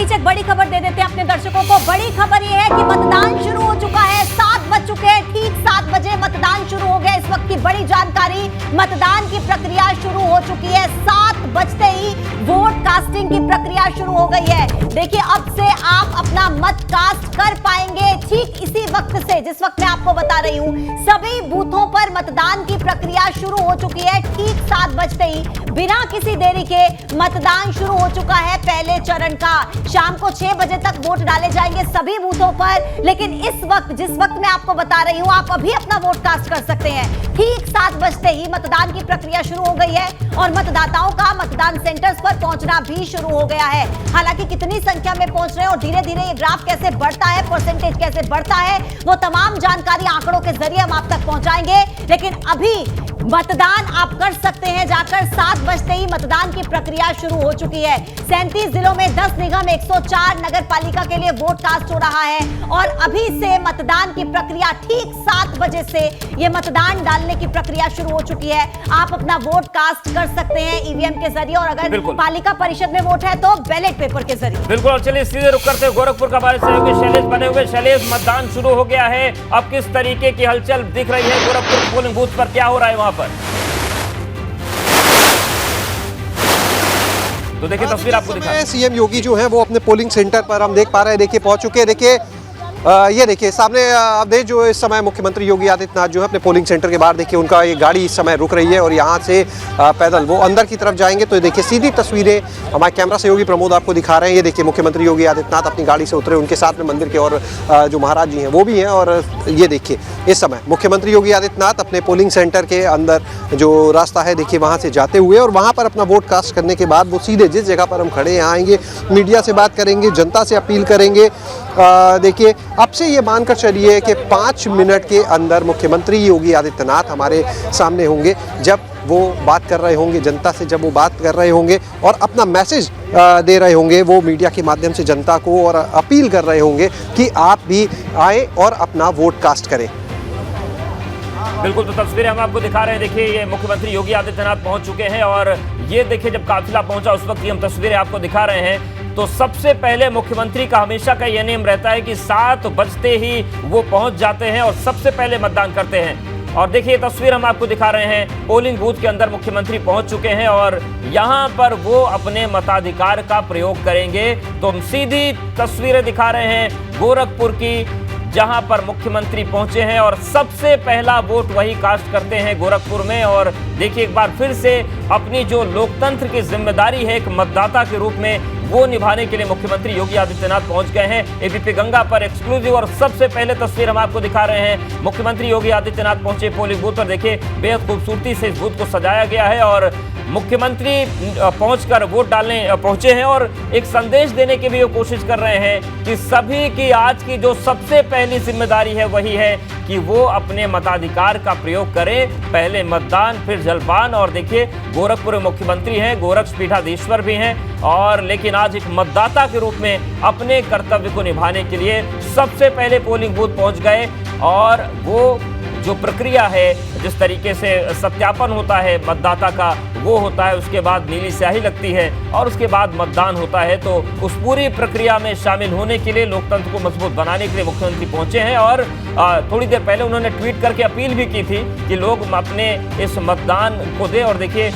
बीच एक बड़ी खबर दे देते हैं अपने दर्शकों को। बड़ी खबर यह है कि मतदान शुरू हो चुका है। 7 बज चुके हैं, ठीक 7 बजे मतदान शुरू हो गया। इस वक्त की बड़ी जानकारी, मतदान की प्रक्रिया शुरू हो चुकी है। 7 बजते ही वोट कास्टिंग की प्रक्रिया शुरू हो गई है। देखिए, अब से आप अपना मत कास्ट कर पाएंगे ठीक इसी वक्त से, जिस वक्त मैं आपको बता रही हूं। सभी बूथों पर मतदान की प्रक्रिया शुरू हो चुकी है। ठीक 7 बजते ही बिना किसी देरी के मतदान शुरू हो चुका है पहले चरण का। शाम को 6 बजे तक वोट डाले जाएंगे सभी बूथों पर, लेकिन इस वक्त, जिस वक्त मैं आपको बता रही हूं, आप अभी अपना वोट कास्ट कर सकते हैं। ठीक 7 बजते ही मतदान की प्रक्रिया शुरू हो गई है और मतदाताओं का मतदान सेंटर्स पर पहुंचना भी शुरू हो गया है। हालांकि कितनी संख्या में पहुंच रहे हैं और धीरे धीरे ये ग्राफ कैसे बढ़ता है, परसेंटेज कैसे बढ़ता है, वो तमाम जानकारी आंकड़ों के जरिए हम आप तक पहुंचाएंगे। लेकिन अभी मतदान आप कर सकते हैं जाकर। 7 बजते ही मतदान की प्रक्रिया शुरू हो चुकी है। 37 जिलों में 10 निगम, 104 नगर पालिका के लिए वोट कास्ट हो रहा है और अभी से मतदान की प्रक्रिया ठीक 7 बजे से ये मतदान डालने की प्रक्रिया शुरू हो चुकी है। आप अपना वोट कास्ट कर सकते हैं ईवीएम के जरिए और अगर पालिका परिषद में वोट है तो बैलेट पेपर के जरिए। बिल्कुल। चलिए सीधे रुक करते गोरखपुर का हमारे सहयोगी शैलेश बने हुए। शैलेश, मतदान शुरू हो गया है, अब किस तरीके की हलचल दिख रही है गोरखपुर पोलिंग बूथ पर, क्या हो रहा है वहां पर? तो देखिए तस्वीर आपको दिखा। सीएम योगी जो है वो अपने पोलिंग सेंटर पर हम देख पा रहे हैं, देखिए पहुंच चुके हैं। देखिए ये देखिए सामने आप देख, जो इस समय मुख्यमंत्री योगी आदित्यनाथ जो है अपने पोलिंग सेंटर के बाहर, देखिए उनका ये गाड़ी इस समय रुक रही है और यहाँ से पैदल वो अंदर की तरफ जाएंगे। तो देखिए सीधी तस्वीरें हमारे कैमरा सहयोगी प्रमोद आपको दिखा रहे हैं। ये देखिए मुख्यमंत्री योगी आदित्यनाथ अपनी गाड़ी से उतरे, उनके साथ में मंदिर के और जो महाराज जी हैं वो भी हैं। और ये देखिए इस समय मुख्यमंत्री योगी आदित्यनाथ अपने पोलिंग सेंटर के अंदर जो रास्ता है देखिए वहाँ से जाते हुए और वहाँ पर अपना वोट कास्ट करने के बाद वो सीधे जिस जगह पर हम खड़े हैं आएंगे, मीडिया से बात करेंगे, जनता से अपील करेंगे। देखिए अब से ये मानकर चलिए कि 5 मिनट के अंदर मुख्यमंत्री योगी आदित्यनाथ हमारे सामने होंगे, जब वो बात कर रहे होंगे जनता से, जब वो बात कर रहे होंगे और अपना मैसेज दे रहे होंगे वो मीडिया के माध्यम से जनता को, और अपील कर रहे होंगे कि आप भी आए और अपना वोट कास्ट करें। बिल्कुल, तो तस्वीरें हम आपको दिखा रहे हैं। देखिए ये मुख्यमंत्री योगी आदित्यनाथ पहुंच चुके हैं और ये देखिए जब काफिला पहुंचा उस वक्त की हम तस्वीरें आपको दिखा रहे हैं। तो सबसे पहले मुख्यमंत्री का हमेशा का यह नियम रहता है कि 7 बजते ही वो पहुंच जाते हैं और सबसे पहले मतदान करते हैं। और देखिए तस्वीर हम आपको दिखा रहे हैं, पोलिंग बूथ के अंदर मुख्यमंत्री पहुंच चुके हैं और यहां पर वो अपने मताधिकार का प्रयोग करेंगे। तो हम सीधी तस्वीरें दिखा रहे हैं गोरखपुर की, जहां पर मुख्यमंत्री पहुंचे हैं और सबसे पहला वोट वही कास्ट करते हैं गोरखपुर में। और देखिए एक बार फिर से अपनी जो लोकतंत्र की जिम्मेदारी है एक मतदाता के रूप में, वो निभाने के लिए मुख्यमंत्री योगी आदित्यनाथ पहुंच गए हैं एबीपी गंगा पर एक्सक्लूसिव। और सबसे पहले तस्वीर हम आपको दिखा रहे हैं, मुख्यमंत्री योगी आदित्यनाथ पहुंचे पोलिंग बूथ पर। देखिए बेहद खूबसूरती से इस बूथ को सजाया गया है और मुख्यमंत्री पहुंचकर वोट डालने पहुंचे हैं और एक संदेश देने की भी वो कोशिश कर रहे हैं कि सभी की आज की जो सबसे पहली जिम्मेदारी है वही है कि वो अपने मताधिकार का प्रयोग करें, पहले मतदान फिर जलपान। और देखिए गोरखपुर में मुख्यमंत्री हैं, गोरक्ष पीठाधीश्वर भी हैं, और लेकिन आज एक मतदाता के रूप में अपने कर्तव्य को निभाने के लिए सबसे पहले पोलिंग बूथ पहुंच गए। और वो जो प्रक्रिया है, जिस तरीके से सत्यापन होता है मतदाता का, वो होता है, उसके बाद नीली स्याही लगती है और उसके बाद मतदान होता है। तो उस पूरी प्रक्रिया में शामिल होने के लिए, लोकतंत्र को मजबूत बनाने के लिए मुख्यमंत्री पहुंचे हैं। और थोड़ी देर पहले उन्होंने ट्वीट करके अपील भी की थी कि लोग अपने इस मतदान को दें। और देखिए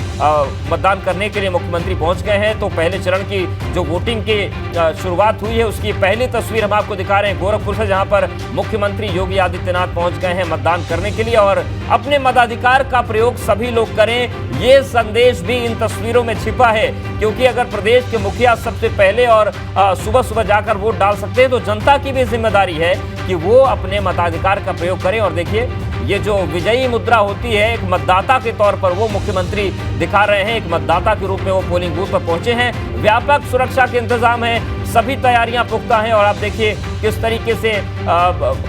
मतदान करने के लिए मुख्यमंत्री पहुंच गए हैं। तो पहले चरण की जो वोटिंग की शुरुआत हुई है उसकी पहली तस्वीर हम आपको दिखा रहे हैं गोरखपुर से, जहां पर मुख्यमंत्री योगी आदित्यनाथ पहुंच गए हैं मतदान करने के लिए। और अपने मताधिकार का प्रयोग सभी लोग करें, ये संदेश भी इन तस्वीरों में छिपा है। क्योंकि अगर प्रदेश के मुखिया सबसे पहले और सुबह सुबह जाकर वोट डाल सकते हैं, तो जनता की भी जिम्मेदारी है कि वो अपने मताधिकार का प्रयोग करें। और देखिए ये जो विजयी मुद्रा होती है एक मतदाता के तौर पर, वो मुख्यमंत्री दिखा रहे हैं। एक मतदाता के रूप में वो पोलिंग बूथ पर पहुंचे हैं। व्यापक सुरक्षा के इंतजाम है, सभी तैयारियां पुख्ता हैं। और आप देखिए किस तरीके से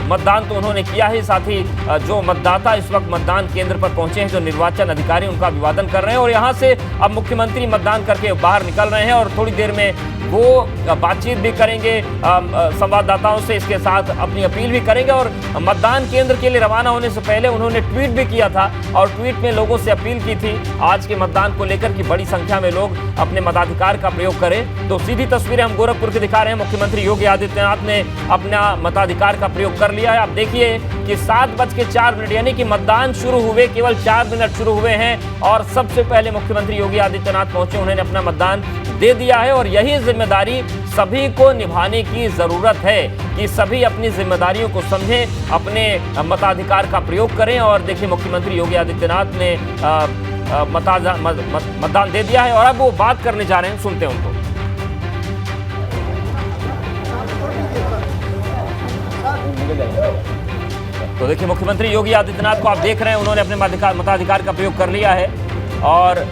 मतदान तो उन्होंने किया है, साथ ही जो मतदाता इस वक्त मतदान केंद्र पर पहुंचे हैं, जो निर्वाचन अधिकारी, उनका अभिवादन कर रहे हैं। और यहाँ से अब मुख्यमंत्री मतदान करके बाहर निकल रहे हैं और थोड़ी देर में वो बातचीत भी करेंगे संवाददाताओं से, इसके साथ अपनी अपील भी करेंगे। और मतदान केंद्र के लिए रवाना होने से पहले उन्होंने ट्वीट भी किया था और ट्वीट में लोगों से अपील की थी आज के मतदान को लेकर कि बड़ी संख्या में लोग अपने मताधिकार का प्रयोग करें। तो सीधी तस्वीरें हम गोरखपुर की दिखा रहे हैं। मुख्यमंत्री योगी आदित्यनाथ ने अपना मताधिकार का प्रयोग कर लिया है। आप देखिए कि 7:04 यानी कि मतदान शुरू हुए केवल 4 मिनट शुरू हुए हैं और सबसे पहले मुख्यमंत्री योगी आदित्यनाथ पहुंचे, उन्होंने अपना मतदान दे दिया है। और यही जिम्मेदारी सभी को निभाने की जरूरत है कि सभी अपनी जिम्मेदारियों को समझें, अपने मताधिकार का प्रयोग करें। और देखिए मुख्यमंत्री योगी आदित्यनाथ ने मतदान दे दिया है और अब वो बात करने जा रहे हैं, सुनते हैं उनको। तो देखिए मुख्यमंत्री योगी आदित्यनाथ को आप देख रहे हैं, उन्होंने अपने मताधिकार का प्रयोग कर लिया है और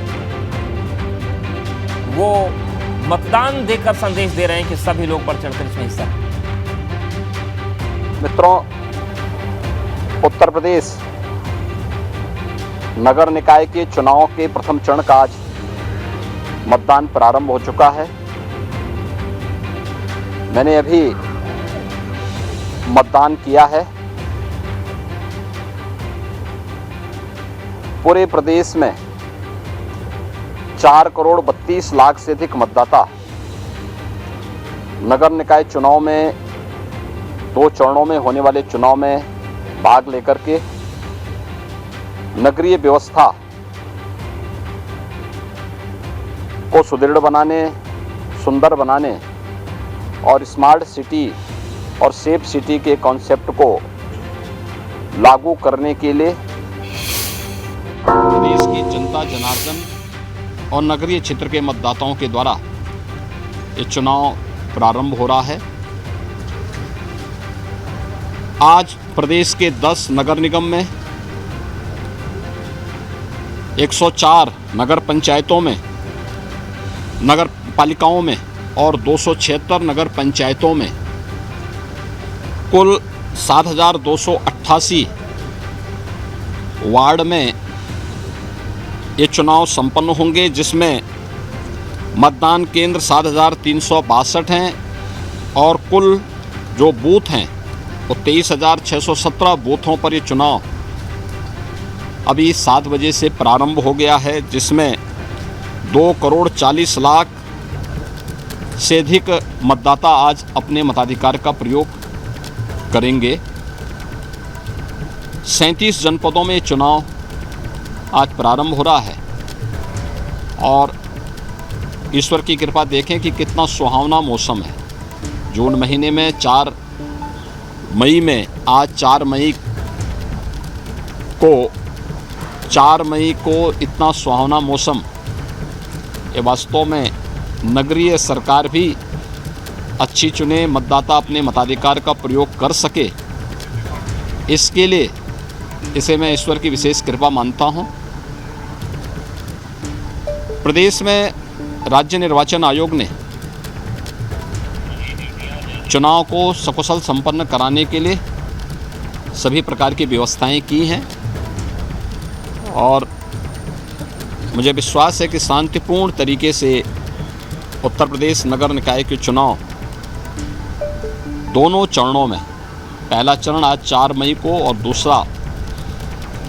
वो मतदान देकर संदेश दे रहे हैं कि सभी लोग बढ़ चढ़कर इसमें हिस्सा लें। मित्रों, उत्तर प्रदेश नगर निकाय के चुनाव के प्रथम चरण का आज मतदान प्रारंभ हो चुका है। मैंने अभी मतदान किया है। पूरे प्रदेश में 4,32,00,000 से अधिक मतदाता नगर निकाय चुनाव में 2 चरणों में होने वाले चुनाव में भाग लेकर के नगरीय व्यवस्था को सुदृढ़ बनाने, सुंदर बनाने और स्मार्ट सिटी और सेफ सिटी के कॉन्सेप्ट को लागू करने के लिए प्रदेश की जनता जनार्दन और नगरीय क्षेत्र के मतदाताओं के द्वारा ये चुनाव प्रारंभ हो रहा है। आज प्रदेश के 10 नगर निगम में 104 नगर पंचायतों में, नगर पालिकाओं में और 276 नगर पंचायतों में कुल 7,288 वार्ड में ये चुनाव संपन्न होंगे, जिसमें मतदान केंद्र 7,362 हैं और कुल जो बूथ हैं वो 23,617 बूथों पर ये चुनाव अभी 7 बजे से प्रारंभ हो गया है, जिसमें 2,40,00,000 से अधिक मतदाता आज अपने मताधिकार का प्रयोग करेंगे। 37 जनपदों में चुनाव आज प्रारंभ हो रहा है और ईश्वर की कृपा देखें कि कितना सुहावना मौसम है। जून महीने में 4 मई में आज 4 मई को इतना सुहावना मौसम, ये वास्तव में नगरीय सरकार भी अच्छी चुने, मतदाता अपने मताधिकार का प्रयोग कर सके, इसके लिए इसे मैं ईश्वर की विशेष कृपा मानता हूँ। प्रदेश में राज्य निर्वाचन आयोग ने चुनाव को सकुशल संपन्न कराने के लिए सभी प्रकार की व्यवस्थाएं की हैं और मुझे विश्वास है कि शांतिपूर्ण तरीके से उत्तर प्रदेश नगर निकाय के चुनाव दोनों चरणों में, पहला चरण आज 4 मई को और दूसरा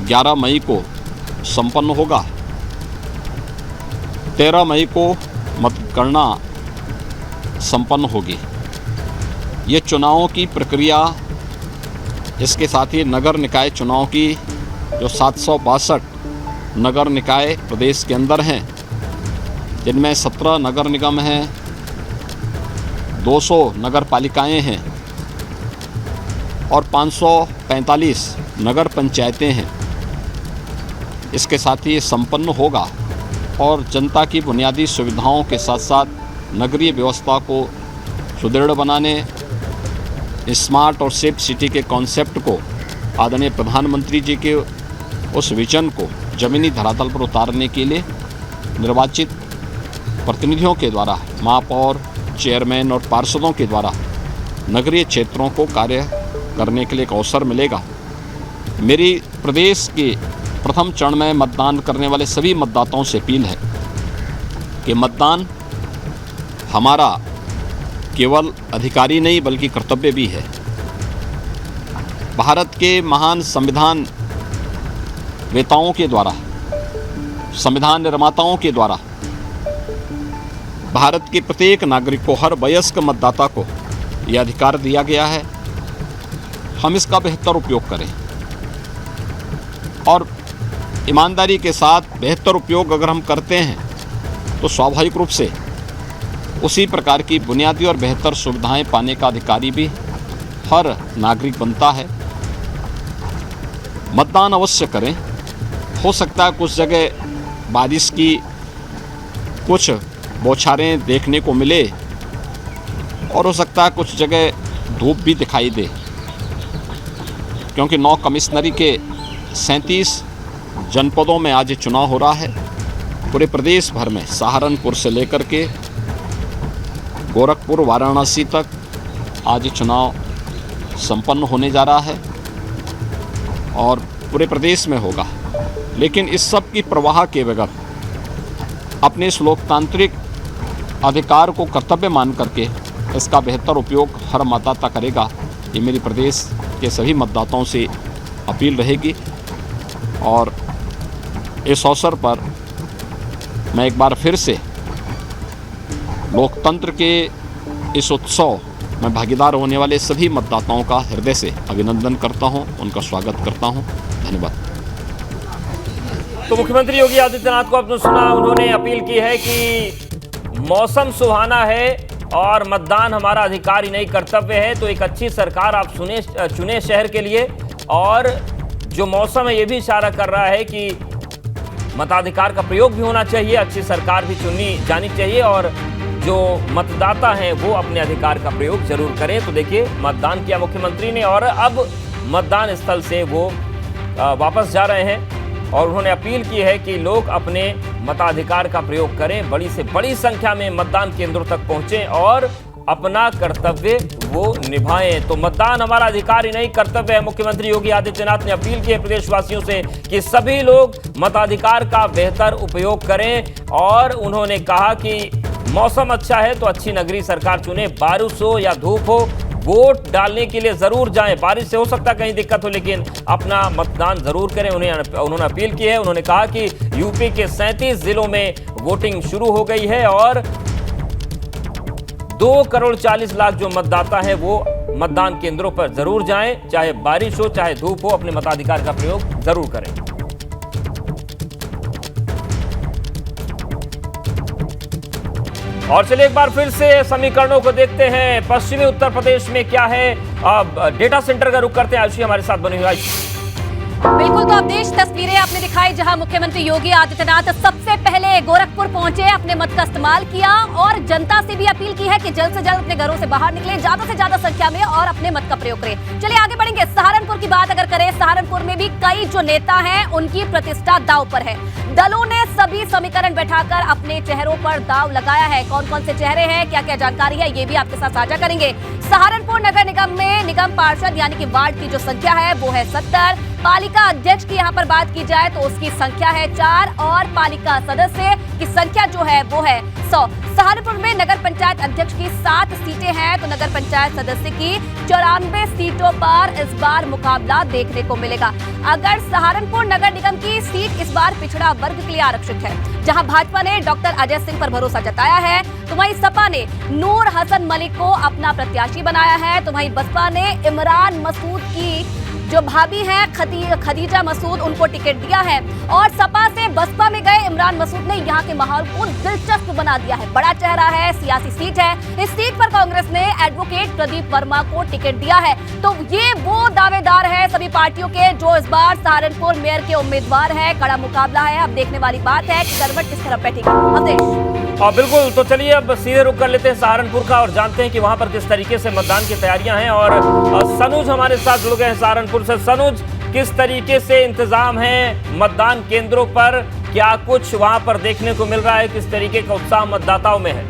11 मई को संपन्न होगा। 13 मई को मतगणना संपन्न होगी। ये चुनावों की प्रक्रिया, इसके साथ ही नगर निकाय चुनाव की जो 762 नगर निकाय प्रदेश के अंदर हैं, जिनमें 17 नगर निगम हैं, 200 नगर पालिकाएँ हैं और 545 नगर पंचायतें हैं, इसके साथ ही संपन्न होगा और जनता की बुनियादी सुविधाओं के साथ साथ नगरीय व्यवस्था को सुदृढ़ बनाने, स्मार्ट और सेफ सिटी के कॉन्सेप्ट को, आदरणीय प्रधानमंत्री जी के उस विजन को ज़मीनी धरातल पर उतारने के लिए निर्वाचित प्रतिनिधियों के द्वारा, महापौर, चेयरमैन और पार्षदों के द्वारा नगरीय क्षेत्रों को कार्य करने के लिए एक अवसर मिलेगा। मेरी प्रदेश के प्रथम चरण में मतदान करने वाले सभी मतदाताओं से अपील है कि मतदान हमारा केवल अधिकारी नहीं बल्कि कर्तव्य भी है। भारत के महान संविधान वेताओं के द्वारा, संविधान निर्माताओं के द्वारा भारत के प्रत्येक नागरिक को, हर वयस्क मतदाता को यह अधिकार दिया गया है। हम इसका बेहतर उपयोग करें और ईमानदारी के साथ बेहतर उपयोग अगर हम करते हैं तो स्वाभाविक रूप से उसी प्रकार की बुनियादी और बेहतर सुविधाएं पाने का अधिकारी भी हर नागरिक बनता है। मतदान अवश्य करें। हो सकता है कुछ जगह बारिश की कुछ बौछारें देखने को मिले और हो सकता है कुछ जगह धूप भी दिखाई दे, क्योंकि 9 कमिश्नरी के 37 जनपदों में आज चुनाव हो रहा है। पूरे प्रदेश भर में सहारनपुर से लेकर के गोरखपुर, वाराणसी तक आज चुनाव संपन्न होने जा रहा है और पूरे प्रदेश में होगा। लेकिन इस सब की परवाह के बगैर अपने इस लोकतांत्रिक अधिकार को कर्तव्य मान करके इसका बेहतर उपयोग हर मतदाता करेगा, ये मेरी प्रदेश के सभी मतदाताओं से अपील रहेगी। और इस अवसर पर मैं एक बार फिर से लोकतंत्र के इस उत्सव में भागीदार होने वाले सभी मतदाताओं का हृदय से अभिनंदन करता हूं, उनका स्वागत करता हूं। धन्यवाद। तो मुख्यमंत्री योगी आदित्यनाथ को आपने सुना, उन्होंने अपील की है कि मौसम सुहाना है और मतदान हमारा अधिकार ही नहीं कर्तव्य है। तो एक अच्छी सरकार आप चुने शहर के लिए, और जो मौसम है ये भी इशारा कर रहा है कि मताधिकार का प्रयोग भी होना चाहिए, अच्छी सरकार भी चुनी जानी चाहिए और जो मतदाता हैं वो अपने अधिकार का प्रयोग जरूर करें। तो देखिए, मतदान किया मुख्यमंत्री ने और अब मतदान स्थल से वो वापस जा रहे हैं और उन्होंने अपील की है कि लोग अपने मताधिकार का प्रयोग करें, बड़ी से बड़ी संख्या में मतदान केंद्रों तक पहुंचें और अपना कर्तव्य वो निभाएं। तो मतदान हमारा अधिकार ही नहीं कर्तव्य है। मुख्यमंत्री योगी आदित्यनाथ ने अपील की है प्रदेशवासियों से कि सभी लोग मताधिकार का बेहतर उपयोग करें और उन्होंने कहा कि मौसम अच्छा है तो अच्छी नगरीय सरकार चुने, बारिश हो या धूप हो, वोट डालने के लिए जरूर जाएं। बारिश से हो सकता है कहीं दिक्कत हो, लेकिन अपना मतदान जरूर करें। उन्होंने अपील की है। उन्होंने कहा कि यूपी के 37 जिलों में वोटिंग शुरू हो गई है और 2 करोड़ 40 लाख जो मतदाता हैं वो मतदान केंद्रों पर जरूर जाएं, चाहे बारिश हो चाहे धूप हो, अपने मताधिकार का प्रयोग जरूर करें। और चलिए एक बार फिर से समीकरणों को देखते हैं। पश्चिमी उत्तर प्रदेश में क्या है, डेटा सेंटर का रुख करते हैं। आयुषी हमारे साथ बने हुए। बिल्कुल, तो अवधेश, तस्वीरें आपने दिखाई जहां मुख्यमंत्री योगी आदित्यनाथ सबसे पहले गोरखपुर पहुंचे, अपने मत का इस्तेमाल किया और जनता से भी अपील की है कि जल्द से जल्द अपने घरों से बाहर निकले, ज्यादा से ज्यादा संख्या में और अपने मत का प्रयोग करें। चलिए आगे बढ़ेंगे। सहारनपुर की बात अगर करें, सहारनपुर में भी कई जो नेता हैं उनकी प्रतिष्ठा दांव पर है। दलों ने सभी समीकरण बैठाकर अपने चेहरों पर दांव लगाया है। कौन कौन से चेहरे हैं, क्या क्या जानकारी है, ये भी आपके साथ साझा करेंगे। सहारनपुर नगर निगम में निगम पार्षद यानी कि वार्ड की जो संख्या है वो है 70। पालिका अध्यक्ष की यहाँ पर बात की जाए तो उसकी संख्या है 4 और पालिका सदस्य की संख्या जो है वो है 100। सहारनपुर में नगर पंचायत अध्यक्ष की 7 सीटें हैं तो नगर पंचायत सदस्य की 94 सीटों पर इस बार मुकाबला देखने को मिलेगा। अगर सहारनपुर नगर निगम की सीट इस बार पिछड़ा वर्ग के लिए आरक्षित है, जहां भाजपा ने डॉक्टर अजय सिंह पर भरोसा जताया है, तो वहीं सपा ने नूर हसन मलिक को अपना प्रत्याशी बनाया है, तो वहीं बसपा ने इमरान मसूद की जो भाभी हैं खदीजा मसूद, उनको टिकट दिया है और सपा से बसपा में गए इमरान मसूद ने यहां के माहौल को दिलचस्प बना दिया है। बड़ा चेहरा है, सियासी सीट है। इस सीट पर कांग्रेस ने एडवोकेट प्रदीप वर्मा को टिकट दिया है। तो ये वो दावेदार है सभी पार्टियों के जो इस बार सहारनपुर मेयर के उम्मीदवार है। कड़ा मुकाबला है। अब देखने वाली बात है कि करवट किस तरफ बैठेगी। अवधेश, बिल्कुल, तो चलिए अब सीधे रुख कर लेते हैं सहारनपुर का और जानते हैं कि वहां पर किस तरीके से मतदान की तैयारियां हैं। और सनुज हमारे साथ जुड़ गए हैं सहारनपुर से। सनुज, किस तरीके से इंतजाम है मतदान केंद्रों पर, क्या कुछ वहां पर देखने को मिल रहा है, किस तरीके का उत्साह मतदाताओं में है?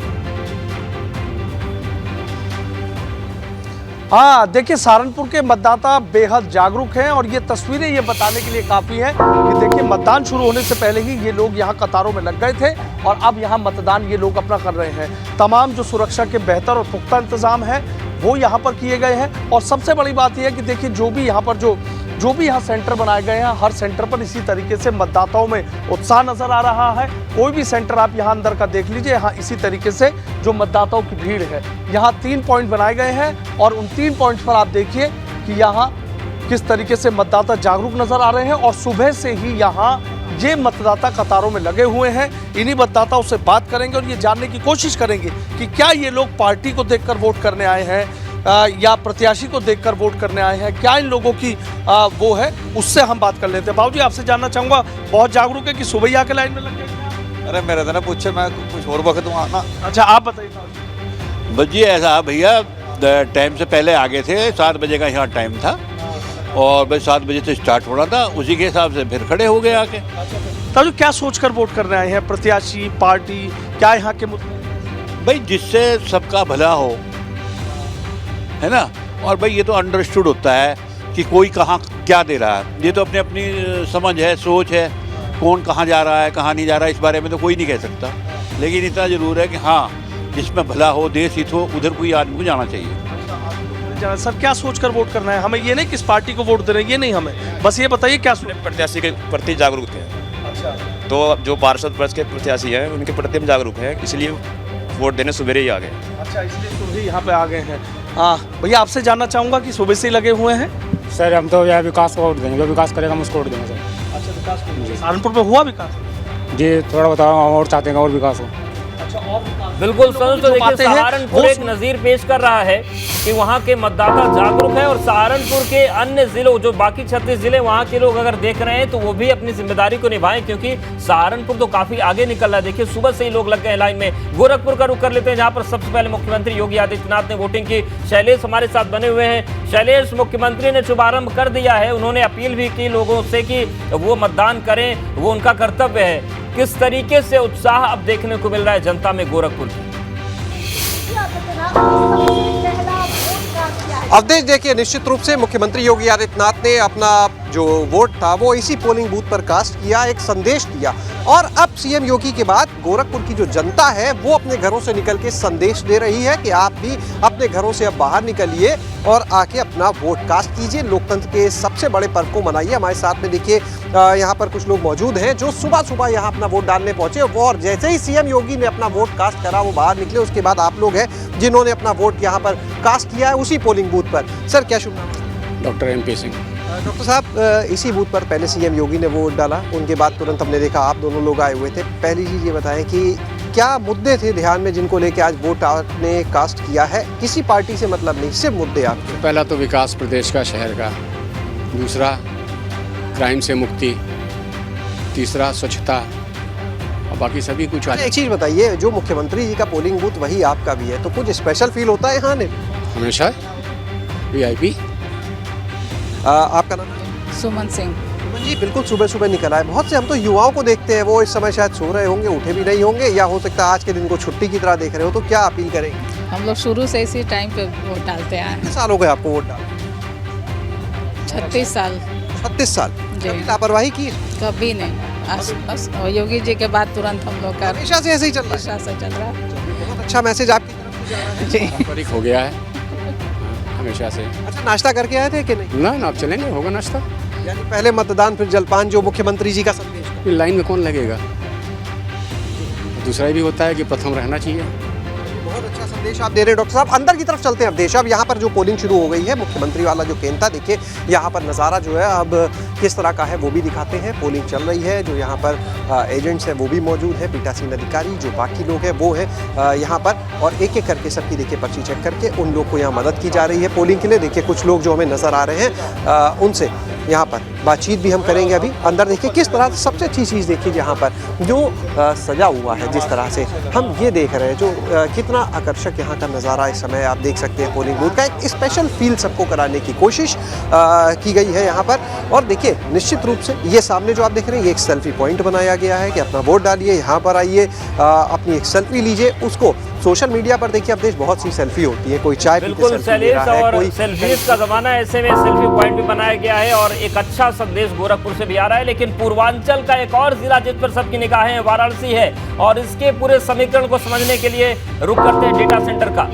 हाँ, देखिए सहारनपुर के मतदाता बेहद जागरूक हैं और ये तस्वीरें ये बताने के लिए काफ़ी हैं कि देखिए मतदान शुरू होने से पहले ही ये लोग यहाँ कतारों में लग गए थे और अब यहाँ मतदान ये लोग अपना कर रहे हैं। तमाम जो सुरक्षा के बेहतर और पुख्ता इंतजाम है वो यहाँ पर किए गए हैं और सबसे बड़ी बात यह है कि देखिए जो भी यहाँ पर जो भी यहाँ सेंटर बनाए गए हैं, हर सेंटर पर इसी तरीके से मतदाताओं में उत्साह नजर आ रहा है। कोई भी सेंटर आप यहाँ अंदर का देख लीजिए, यहाँ इसी तरीके से जो मतदाताओं की भीड़ है। यहाँ 3 पॉइंट बनाए गए हैं और उन 3 पॉइंट्स पर आप देखिए कि यहाँ किस तरीके से मतदाता जागरूक नजर आ रहे हैं और सुबह से ही यहाँ ये मतदाता कतारों में लगे हुए हैं। इन्हीं मतदाताओं से बात करेंगे और ये जानने की कोशिश करेंगे कि क्या ये लोग पार्टी को देखकर वोट करने आए हैं या प्रत्याशी को देखकर वोट करने आए हैं, क्या इन लोगों की वो है, उससे हम बात कर लेते हैं। बाबूजी आपसे जानना चाहूँगा, बहुत जागरूक है कि सुबह ही आके लाइन में लग गए? अरे मेरे तो ना पूछे, मैं कुछ और वक्त वहाँ ना। अच्छा आप बताइए। बस जी ऐसा भैया, टाइम से पहले आगे थे, 7 बजे का यहाँ टाइम था और बस 7 बजे से स्टार्ट होना था, उसी के हिसाब से फिर खड़े हो गए आके। तब क्या सोचकर वोट करने आए हैं, प्रत्याशी, पार्टी, क्या यहाँ के मुद्दे? भाई जिससे सबका भला हो, है ना। और भाई ये तो अंडरस्टूड होता है कि कोई कहाँ क्या दे रहा है, ये तो अपनी अपनी समझ है, सोच है, कौन कहाँ जा रहा है कहाँ नहीं जा रहा है, इस बारे में तो कोई नहीं कह सकता। लेकिन इतना ज़रूर है कि हाँ, जिसमें भला हो, देश हित हो, उधर कोई आदमी को जाना चाहिए। सर क्या सोचकर वोट करना है? हमें ये नहीं किस पार्टी को वोट दे रहे हैं, ये नहीं, हमें बस ये बताइए क्या प्रत्याशी के प्रति जागरूक थे। अच्छा। तो जो पार्षद वर्ष के प्रत्याशी हैं उनके प्रति हम जागरूक हैं, इसलिए वोट देने सुबह ही आ गए। अच्छा, इसलिए सुबह ही यहाँ पे आ गए हैं। हाँ भैया आपसे जानना चाहूँगा कि सुबह से ही लगे हुए हैं? सर हम तो यार विकास को वोट देंगे, जो विकास करेगा हम उसको वोट देंगे सर। अच्छा, विकास को। सहारनपुर में हुआ विकास? जी थोड़ा बताओ, हम और चाहते हैं और विकास हो। अच्छा, और बिल्कुल सर, तो देखिए सहारनपुर एक नजीर पेश कर रहा है कि वहां के मतदाता जागरूक है और सहारनपुर के अन्य जिलों, जो बाकी 36 जिले, वहां के लोग अगर देख रहे हैं तो वो भी अपनी जिम्मेदारी को निभाएं, क्योंकि सहारनपुर तो काफी आगे निकल रहा है। देखिए सुबह से ही लोग लग गए लाइन में। गोरखपुर का रुख कर लेते हैं, जहां पर सबसे पहले मुख्यमंत्री योगी आदित्यनाथ ने वोटिंग की। शैलेश हमारे साथ बने हुए हैं। शैलेश, मुख्यमंत्री ने शुभारंभ कर दिया है, उन्होंने अपील भी की लोगों से कि वो मतदान करें, वो उनका कर्तव्य है। किस तरीके से उत्साह अब देखने को मिल रहा है जनता में गोरखपुर की? अवधेश देखिए, निश्चित रूप से मुख्यमंत्री योगी आदित्यनाथ ने अपना जो वोट था वो इसी पोलिंग बूथ पर कास्ट किया, एक संदेश दिया। और अब सीएम योगी के बाद गोरखपुर की जो जनता है वो अपने घरों से निकल के संदेश दे रही है कि आप भी अपने घरों से अब बाहर निकलिए और आके अपना वोट कास्ट कीजिए, लोकतंत्र के सबसे बड़े पर्व को मनाइए। हमारे साथ में देखिए यहाँ पर कुछ लोग मौजूद हैं जो सुबह सुबह यहाँ अपना वोट डालने पहुंचे और जैसे ही सीएम योगी ने अपना वोट कास्ट करा वो बाहर निकले। उसके बाद आप लोग हैं जिन्होंने अपना वोट यहाँ पर कास्ट किया है उसी पोलिंग बूथ पर। सर क्या शुभ नाम? Doctor MP Singh. डॉक्टर साहब, इसी बूथ पर पहले सीएम योगी ने वोट डाला, उनके बाद तुरंत हमने देखा आप दोनों लोग आए हुए थे। पहली चीज़ ये बताएं कि क्या मुद्दे थे ध्यान में जिनको लेके आज वोट आपने कास्ट किया है? किसी पार्टी से मतलब नहीं, सिर्फ मुद्दे आपके। पहला तो विकास प्रदेश का, शहर का। दूसरा क्राइम से मुक्ति। तीसरा स्वच्छता। और बाकी सभी कुछ। एक चीज़ बताइए, जो मुख्यमंत्री जी का पोलिंग बूथ वही आपका भी है, तो कुछ स्पेशल फील होता है यहाँ ने? हमेशा VIP। आपका नाम? सुमन सिंह। जी बिल्कुल, सुबह सुबह निकल आए। बहुत से हम तो युवाओं को देखते हैं, वो इस समय शायद सो रहे होंगे, उठे भी नहीं होंगे, या हो सकता है आज के दिन को छुट्टी की तरह देख रहे हो, तो क्या अपील करेंगे? हम लोग शुरू से इसी टाइम पे वोट डालते आए हैं। कितने साल हो गए आपको वोट डाल? 36 साल। 36 साल। जी। कभी लापरवाही की? कभी नहीं। योगी जी के बाद तुरंत हम लोग का हमेशा से ऐसे ही चल रहा है? हमेशा से चल रहा है। बहुत अच्छा मैसेज आपकी तरफ से जा रहा है। जी। पारंपरिक हो गया है हमेशा से। अच्छा, नाश्ता करके आए थे कि नहीं? ना आप चलेंगे, होगा नाश्ता। यानी पहले मतदान फिर जलपान, जो मुख्यमंत्री जी का संदेश था। फिर लाइन में कौन लगेगा? दूसरा भी होता है कि प्रथम रहना चाहिए। बहुत अच्छा संदेश आप दे रहे हैं डॉक्टर साहब। अंदर की तरफ चलते हैं अवधेश। अब यहाँ पर जो पोलिंग शुरू हो गई है, मुख्यमंत्री वाला जो केंद्र था, देखिए यहाँ पर नज़ारा जो है अब किस तरह का है वो भी दिखाते हैं। पोलिंग चल रही है, जो यहाँ पर एजेंट्स हैं वो भी मौजूद है, पीठासीन अधिकारी, जो बाकी लोग हैं वो है यहाँ पर, और एक एक करके सबकी देखिए पर्ची चेक करके उन लोग को यहाँ मदद की जा रही है पोलिंग के लिए। देखिए कुछ लोग जो हमें नज़र आ रहे हैं उनसे यहाँ पर बातचीत भी हम करेंगे। अभी अंदर देखिए किस तरह से, सबसे अच्छी चीज़ देखिए यहाँ पर जो सजा हुआ है, जिस तरह से हम ये देख रहे हैं, जो कितना आकर्षक यहाँ का नज़ारा इस समय आप देख सकते हैं। पोलिंग बूथ का एक स्पेशल फील सबको कराने की कोशिश की गई है यहाँ पर। और देखिए निश्चित रूप से ये सामने जो आप देख रहे हैं, ये एक सेल्फी पॉइंट बनाया गया है कि अपना वोट डालिए, यहाँ पर आइए, अपनी एक सेल्फी लीजिए। उसको सोशल मीडिया पर देखिए, अब देश बहुत सी सेल्फी होती है, कोई चाय पीते सेल्फी ले रहा है, कोई सेल्फीज का जमाना है, ऐसे में सेल्फी पॉइंट भी बनाया गया है और एक अच्छा संदेश गोरखपुर से भी आ रहा है। लेकिन पूर्वांचल का एक और जिला जिस पर सबकी निगाहें वाराणसी है, और इसके पूरे समीकरण को समझने के लिए रुक करते हैं डेटा सेंटर का।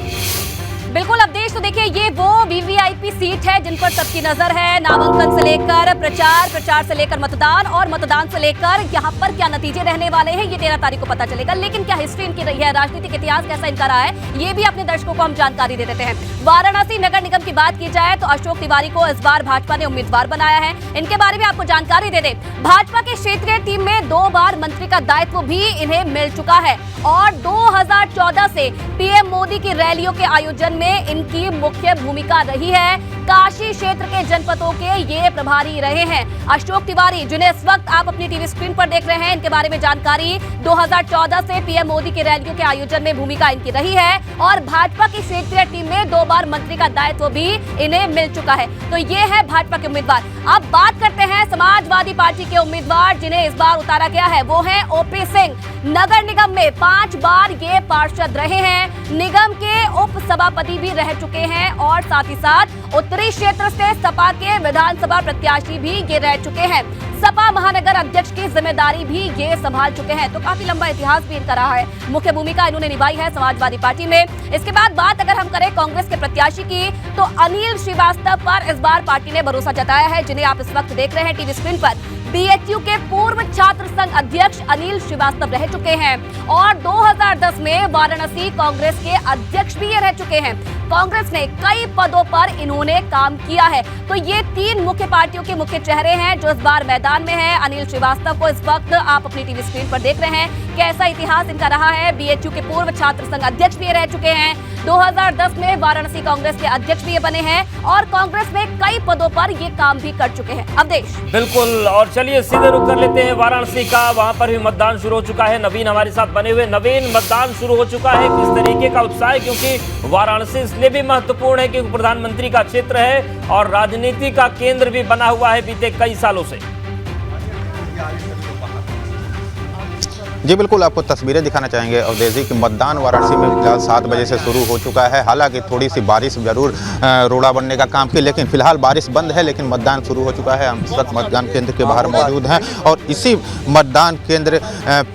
बिल्कुल अवधेश, तो देखिए ये वो वीवीआईपी सीट है जिन पर सबकी नजर है। नामांकन से लेकर प्रचार से लेकर मतदान, और मतदान से लेकर यहाँ पर क्या नतीजे रहने वाले हैं, ये 13 तारीख को पता चलेगा। लेकिन क्या हिस्ट्री इनकी रही है, राजनीतिक इतिहास कैसा इनका रहा है, ये भी अपने दर्शकों को हम जानकारी दे देते हैं। वाराणसी नगर निगम की बात की जाए तो अशोक तिवारी को इस बार भाजपा ने उम्मीदवार बनाया है। इनके बारे में आपको जानकारी दे दें, भाजपा की क्षेत्रीय टीम में 2 बार मंत्री का दायित्व भी इन्हें मिल चुका है, और 2014 से पीएम मोदी की रैलियों के आयोजन में इनकी मुख्य भूमिका रही है। काशी क्षेत्र के जनपदों के ये प्रभारी रहे हैं अशोक तिवारी, जिन्हें इस वक्त आप अपनी टीवी स्क्रीन पर देख रहे हैं। इनके बारे में जानकारी, 2014 से पीएम मोदी की रैलियों के आयोजन में भूमिका इनकी रही है, और भाजपा की क्षेत्रीय टीम में 2 बार मंत्री का दायित्व भी इन्हें मिल चुका है। तो ये है भाजपा के उम्मीदवार। अब बात करते हैं समाजवादी पार्टी के उम्मीदवार जिन्हें इस बार उतारा गया है, वो है ओपी सिंह। नगर निगम में 5 बार ये पार्षद रहे हैं, निगम के उप सभापति भी रह चुके हैं, और साथ ही साथ उत्तरी क्षेत्र से सपा के विधानसभा प्रत्याशी भी ये रह चुके हैं। सपा महानगर अध्यक्ष की जिम्मेदारी भी ये संभाल चुके हैं। तो काफी लंबा इतिहास भी इनका रहा है, मुख्य भूमिका इन्होंने निभाई है समाजवादी पार्टी में। इसके बाद बात अगर हम करें कांग्रेस के प्रत्याशी की, तो अनिल श्रीवास्तव पर इस बार पार्टी ने भरोसा जताया है, जिन्हें आप इस वक्त देख रहे हैं टीवी स्क्रीन पर। बीएचयू के पूर्व छात्र संघ अध्यक्ष अनिल श्रीवास्तव रह चुके हैं, और 2010 में वाराणसी कांग्रेस के अध्यक्ष भी ये रह चुके हैं। कांग्रेस ने कई पदों पर इन्होंने काम किया है। तो ये 3 मुख्य पार्टियों के मुख्य चेहरे हैं जो इस बार मैदान में हैं। अनिल श्रीवास्तव को इस वक्त आप अपनी टीवी स्क्रीन पर देख रहे हैं, कैसा इतिहास इनका रहा है। बीएचयू के पूर्व छात्र संघ अध्यक्ष भी रह चुके हैं, 2010 में वाराणसी कांग्रेस के अध्यक्ष भी ये बने हैं, और कांग्रेस में कई पदों पर ये काम भी कर चुके हैं। अवधेश, बिल्कुल, और चलिए सीधे रुक कर लेते हैं वाराणसी का। वहां पर भी मतदान शुरू हो चुका है। नवीन हमारे साथ बने हुए। नवीन, मतदान शुरू हो चुका है, किस तरीके का उत्साह है, क्योंकि वाराणसी इसलिए भी महत्वपूर्ण है क्योंकि प्रधानमंत्री का क्षेत्र है और राजनीति का केंद्र भी बना हुआ है बीते कई सालों से। जी बिल्कुल, आपको तस्वीरें दिखाना चाहेंगे अवधेश जी कि मतदान वाराणसी में फिलहाल 7 बजे से शुरू हो चुका है। हालांकि थोड़ी सी बारिश जरूर रोड़ा बनने का काम की, लेकिन फिलहाल बारिश बंद है, लेकिन मतदान शुरू हो चुका है। हम इस वक्त मतदान केंद्र के बाहर मौजूद हैं, और इसी मतदान केंद्र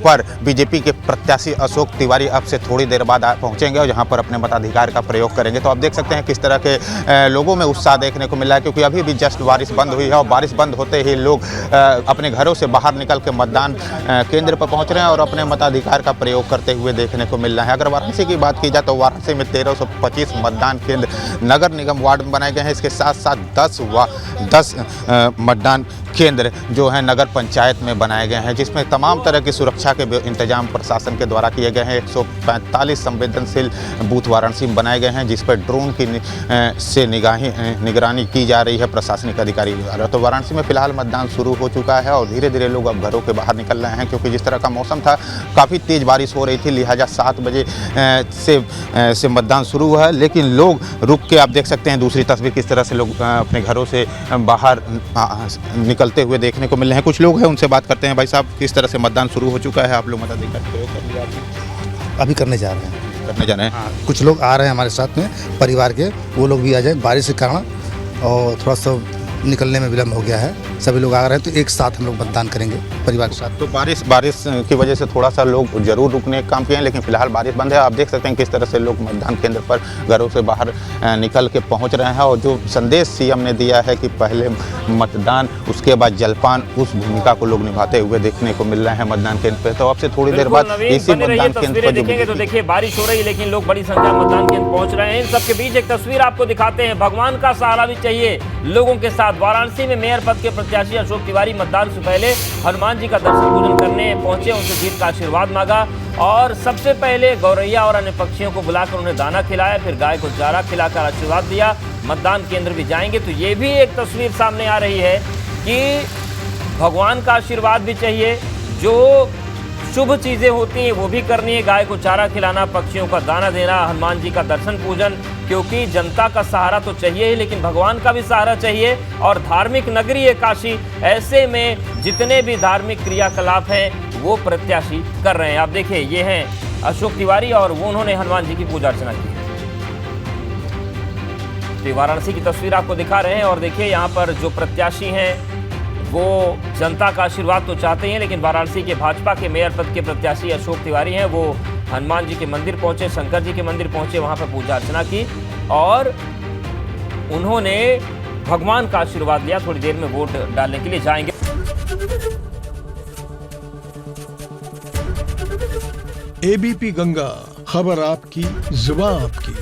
पर बीजेपी के प्रत्याशी अशोक तिवारी अब से थोड़ी देर बाद पहुँचेंगे और यहाँ पर अपने मताधिकार का प्रयोग करेंगे। तो आप देख सकते हैं किस तरह के लोगों में उत्साह देखने को मिला है, क्योंकि अभी भी जस्ट बारिश बंद हुई है, और बारिश बंद होते ही लोग अपने घरों से बाहर निकल के मतदान केंद्र पर पहुँच रहे हैं और अपने मताधिकार का प्रयोग करते हुए देखने को मिल रहा है। अगर वाराणसी की बात की जाए तो वाराणसी में 1325 मतदान केंद्र नगर निगम वार्ड में बनाए गए हैं। इसके साथ साथ 10 मतदान केंद्र जो है नगर पंचायत में बनाए गए हैं, जिसमें तमाम तरह की सुरक्षा के इंतजाम प्रशासन के द्वारा किए गए हैं। 145 संवेदनशील बूथ वाराणसी में बनाए गए हैं, जिस पर ड्रोन की से निगरानी की जा रही है प्रशासनिक अधिकारी द्वारा। तो वाराणसी में फिलहाल मतदान शुरू हो चुका है, और धीरे धीरे लोग अब घरों के बाहर निकल रहे हैं, क्योंकि जिस तरह का मौसम था काफ़ी तेज़ बारिश हो रही थी, लिहाजा 7 बजे से मतदान शुरू हुआ है। लेकिन लोग रुक के, आप देख सकते हैं दूसरी तस्वीर, किस तरह से लोग अपने घरों से बाहर निकलते हुए देखने को मिल रहे हैं। कुछ लोग हैं, उनसे बात करते हैं। भाई साहब, किस तरह से मतदान शुरू हो चुका है? आप लोग मताधिकार प्रयोग कर लिया आपने? अभी करने जा रहे हैं। हाँ, कुछ लोग आ रहे हैं हमारे साथ में परिवार के, वो लोग भी आ जाए। बारिश के कारण और थोड़ा सा निकलने में विलम्ब हो गया है, सभी लोग आ रहे हैं, तो एक साथ हम लोग मतदान करेंगे परिवार के साथ। तो बारिश की वजह से थोड़ा सा लोग जरूर रुकने का काम किए हैं, लेकिन फिलहाल बारिश बंद है। आप देख सकते हैं किस तरह से लोग मतदान केंद्र पर घरों से बाहर निकल के पहुंच रहे हैं, और जो संदेश सीएम ने दिया है कि पहले मतदान उसके बाद जलपान, उस भूमिका को लोग निभाते हुए देखने को मिल रहे हैं मतदान केंद्र पर। तो अब से थोड़ी देर बाद इसी मतदान केंद्र पर देखेंगे तो देखिए बारिश हो रही है, लेकिन लोग बड़ी संख्या में मतदान केंद्र पहुंच रहे हैं। इन सबके बीच एक तस्वीर आपको दिखाते हैं। भगवान का सहारा भी चाहिए लोगों के साथ। वाराणसी में मेयर पद के प्रत्याशी अशोक तिवारी मतदान से पहले हनुमान जी का दर्शन पूजन करने पहुंचे, उनसे जीत का आशीर्वाद मांगा, और सबसे पहले गौरैया और अन्य पक्षियों को बुलाकर उन्हें दाना खिलाया, फिर गाय को चारा खिलाकर आशीर्वाद दिया। मतदान केंद्र भी जाएंगे तो ये भी एक तस्वीर सामने आ रही है कि भगवान का आशीर्वाद भी चाहिए, जो शुभ चीजें होती हैं वो भी करनी है, गाय को चारा खिलाना, पक्षियों का दाना देना, हनुमान जी का दर्शन पूजन, क्योंकि जनता का सहारा तो चाहिए ही, लेकिन भगवान का भी सहारा चाहिए। और धार्मिक नगरी है काशी, ऐसे में जितने भी धार्मिक क्रियाकलाप हैं वो प्रत्याशी कर रहे हैं। आप देखिए, ये हैं अशोक तिवारी और वो उन्होंने हनुमान जी की पूजा अर्चना की। तो वाराणसी की तस्वीर आपको दिखा रहे हैं और देखिए यहाँ पर जो प्रत्याशी हैं वो जनता का आशीर्वाद तो चाहते हैं, लेकिन वाराणसी के भाजपा के मेयर पद के प्रत्याशी अशोक तिवारी हैं, वो हनुमान जी के मंदिर पहुंचे, शंकर जी के मंदिर पहुंचे, वहां पर पूजा अर्चना की और उन्होंने भगवान का आशीर्वाद लिया। थोड़ी देर में वोट डालने के लिए जाएंगे। एबीपी गंगा, खबर आपकी, जुबान आपकी।